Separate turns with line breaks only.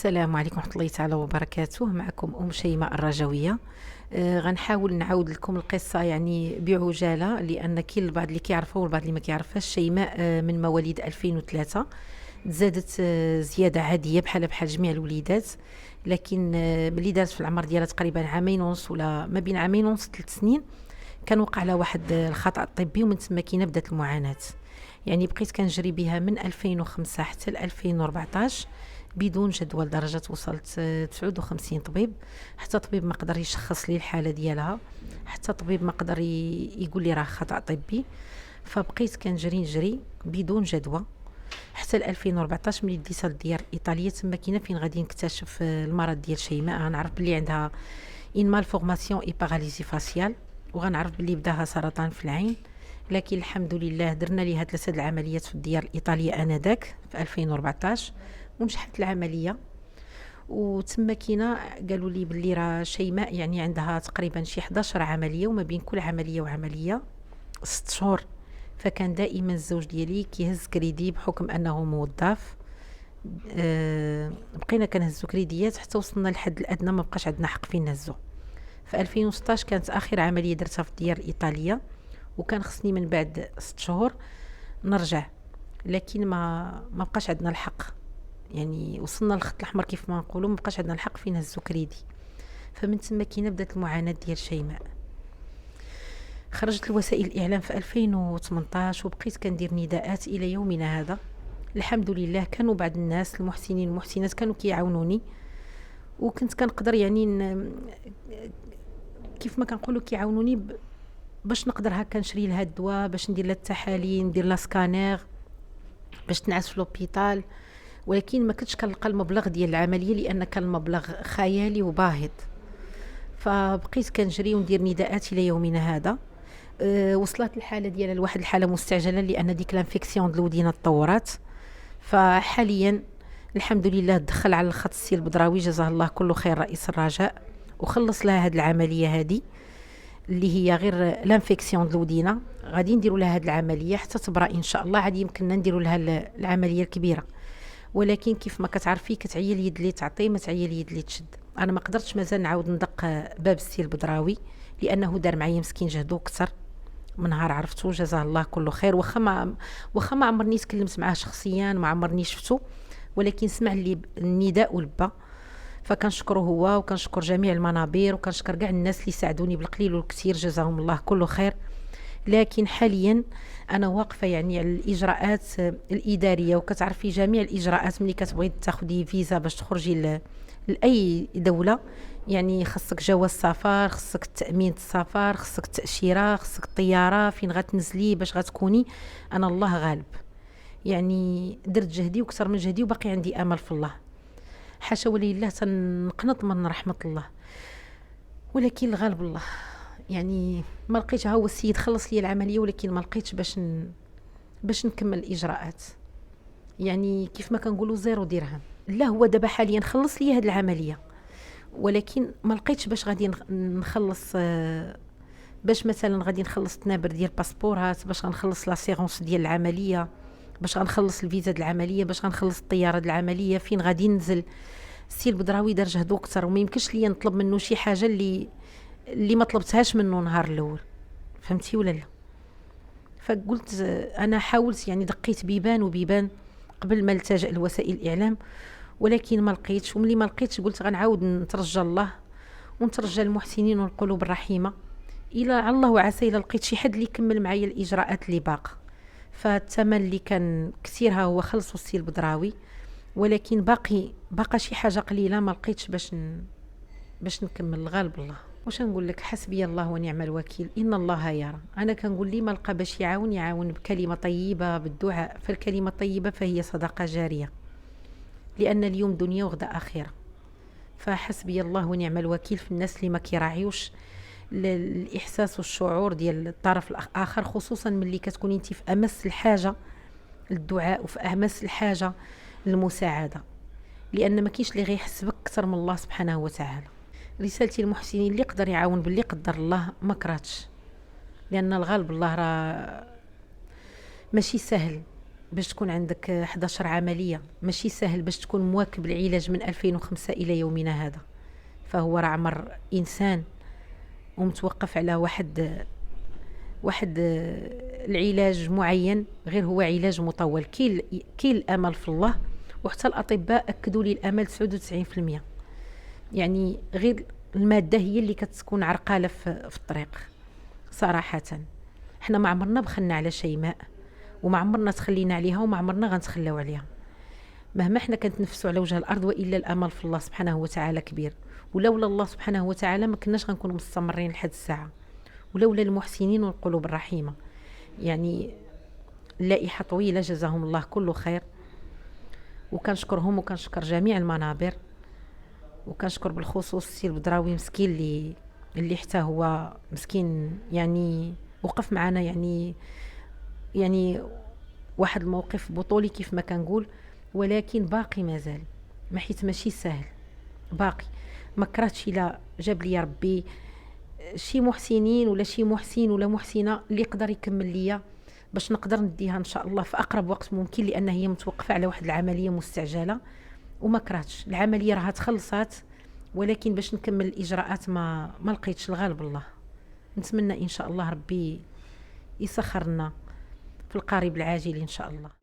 السلام عليكم ورحمة الله تعالى وبركاته. معكم شيماء الرجوية. غنحاول نعاود لكم القصة يعني بعجالة، لأن كاين البعض اللي كيعرفها والبعض اللي ما كيعرفهاش. شيماء من مواليد 2003، تزادت زيادة عادية بحال جميع الوليدات، لكن ملي دارت في العمر ديالها تقريبا عامين ونص ولا ما بين عامين ونص 3 سنين كان وقع لها واحد الخطأ طبي، ومن تما كينا بدات المعاناة. يعني بقيت كنجري بها من 2005 حتى ل 2014 بدون جدوى، لدرجة وصلت 59 طبيب، حتى طبيب ما قدر يشخص لي الحالة ديالها، حتى طبيب ما قدر يقول لي راه خطأ طبي. فبقيت كنجري بدون جدوى حتى ل 2014 ملي ديتها للديار الايطاليه. تما كاينه فين غادي نكتشف المرض ديال شيماء. غنعرف بلي عندها ان مالفورماسيون اي باراليزي فاسيال، وغنعرف بلي بداها سرطان في العين. لكن الحمد لله درنا ليها 3 العمليات في الديار الايطاليه انذاك في 2014 ونجحت العمليه. وتما كاينه قالوا لي بلي راه شيماء يعني عندها تقريبا شي 11 عمليه، وما بين كل عمليه وعمليه 6 شهور. فكان دائما الزوج ديالي كيهز كريدي بحكم انه موظف. بقينا كنهزو كريديات حتى وصلنا للحد الادنى، ما بقاش عندنا حق فين نهزو. في 2016 كانت اخر عمليه درتها في الديار الايطاليه، وكان خصني من بعد 6 شهور نرجع، لكن ما بقاش عندنا الحق. يعني وصلنا للخط الاحمر كيف ما نقولوا، ما بقاش عندنا الحق فين نهزو كريدي. فمن تما كاينه بدات المعاناه ديال شيماء. خرجت الوسائل الاعلام في 2018 وبقيت كندير نداءات الى يومنا هذا. الحمد لله كانوا بعض الناس المحسنين والمحسنات كانوا كيعاونوني، وكنت كنقدر يعني كيف ما كنقولوا كيعاونوني باش نقدر هكا نشري لها الدواء، باش ندير لها التحاليل، ندير لها سكانير، باش تنعس في لوبيتال. ولكن ما كنتش كنلقى المبلغ ديال العمليه لان كان المبلغ خيالي وباهظ. فبقيت كنجري وندير نداءات الى يومنا هذا. وصلت الحاله ديالها لواحد الحاله مستعجله، لان ديك لانفيكسيون ديال الودينه تطورات. فحاليا الحمد لله دخل على الخط السي البدراوي جزاه الله كل خير رئيس الرجاء، وخلص لها هذه العمليه هذه اللي هي غير لانفيكسيون ديال الودينه. غادي نديروا لها هذه العمليه حتى تبرا ان شاء الله، عاد يمكننا نديروا لها العمليه الكبيره. ولكن كيف ما كتعرفي كتعيا اليد اللي تعطي، ما تعيا اليد اللي تشد. انا ما قدرتش مازال نعاود ندق باب السي البدراوي، لانه دار معايا مسكين جهدو كثر من نهار عرفتو جزاه الله كل خير. واخا ما عمرني تكلمت معاه شخصيا، ما عمرني شفتو، ولكن سمع لي النداء ولبى. فكنشكره هو، وكنشكر جميع المنابر، وكنشكر كاع الناس اللي ساعدوني بالقليل والكثير جزاهم الله كل خير. لكن حاليا انا واقفه يعني على الاجراءات الاداريه، وكتعرفي جميع الاجراءات ملي كتبغي تاخدي فيزا باش تخرجي لاي دوله. يعني خصك جواز سفر، خصك تامين السفر، خصك التاشيره، خصك الطياره فين غتنزلي باش غتكوني. انا الله غالب، يعني درت جهدي وكثر من جهدي، وباقي عندي امل في الله. حاشا ولله تنقنط من رحمه الله، ولكن الغالب الله. يعني ما لقيتش، هو السيد خلص لي العمليه، ولكن ما لقيتش باش نكمل الاجراءات. يعني كيف ما كنقولوا 0 درهم. لا هو دابا حاليا خلص لي هذه العمليه، ولكن ما لقيتش باش غادي نخلص. باش مثلا غادي نخلص التنابر ديال الباسبورات، باش غنخلص لاسيغونس ديال العمليه، باش غنخلص الفيزا ديال العمليه، باش غنخلص الطياره ديال العمليه، فين غادي ننزل. السي البدراوي دار جهدو اكثر، وما يمكنش ليا نطلب منه شي حاجه اللي ما طلبتهاش منه نهار الاول. فهمتي ولا لا؟ فقلت انا حاولت، يعني دقيت بيبان وبيبان قبل ما التجأ لوسائل الاعلام، ولكن ما لقيتش. وملي ما لقيتش قلت غنعاود نترجى الله ونترجى المحسنين والقلوب الرحيمه، الى الله وعسى الا لقيت شي حد اللي يكمل معايا الاجراءات اللي باقه. فالثمن اللي كان كثير ها هو خلصوا السي البدراوي، ولكن باقا شي حاجه قليله ما لقيتش باش نكمل. الغالب الله. واش نقول لك، حسبي الله ونعم الوكيل، ان الله يرى. انا كنقول لي ما لقى باش يعاون بكلمه طيبه بالدعاء، فالكلمه الطيبه فهي صدقه جاريه، لان اليوم دنيا وغدا اخره. فحسبي الله ونعم الوكيل في الناس اللي ما كيراعيوش الاحساس والشعور ديال الطرف الاخر، خصوصا ملي كتكوني انت في امس الحاجه للدعاء وفي امس الحاجه للمساعده، لان ما كاينش اللي غيحس بك اكثر من الله سبحانه وتعالى. رسالتي للمحسنين اللي يقدر يعاون باللي قدر الله ما كرهتش، لان الغالب الله راه ماشي سهل. باش تكون عندك 11 عملية، ماشي سهل باش تكون مواكب العلاج من 2005 إلى يومنا هذا. فهو راه عمر إنسان ومتوقف على واحد العلاج معين، غير هو علاج مطول. كاين الأمل في الله، وحتى الأطباء أكدوا لي الأمل 99%. يعني غير المادة هي اللي كتكون عرقالة في الطريق صراحة. احنا ما عمرنا بخلنا على شيماء، وما عمرنا تخلينا عليها، وما عمرنا غنتخلاو عليها مهما احنا كنتنفسوا على وجه الارض، والا الامل في الله سبحانه وتعالى كبير. ولولا الله سبحانه وتعالى ما كناش غنكونوا مستمرين لحد الساعه، ولولا المحسنين والقلوب الرحيمه. يعني اللائحه طويله، جزاهم الله كل خير، وكنشكرهم وكنشكر جميع المنابر، وكنشكر بالخصوص السي البدراوي مسكين اللي حتى هو مسكين يعني وقف معنا. يعني واحد الموقف بطولي كيف ما كنقول، ولكن باقي مازال، ما حيت ماشي سهل، باقي ما كرهتش الا جاب لي ربي شي محسنين ولا شي محسن ولا محسنه اللي يقدر يكمل ليا باش نقدر نديها ان شاء الله في اقرب وقت ممكن، لان هي متوقفه على واحد العمليه مستعجله. وما كرهتش العمليه راها تخلصات، ولكن باش نكمل الاجراءات ما لقيتش. الغالب الله. نتمنى ان شاء الله ربي يسخرنا في القريب العاجل ان شاء الله.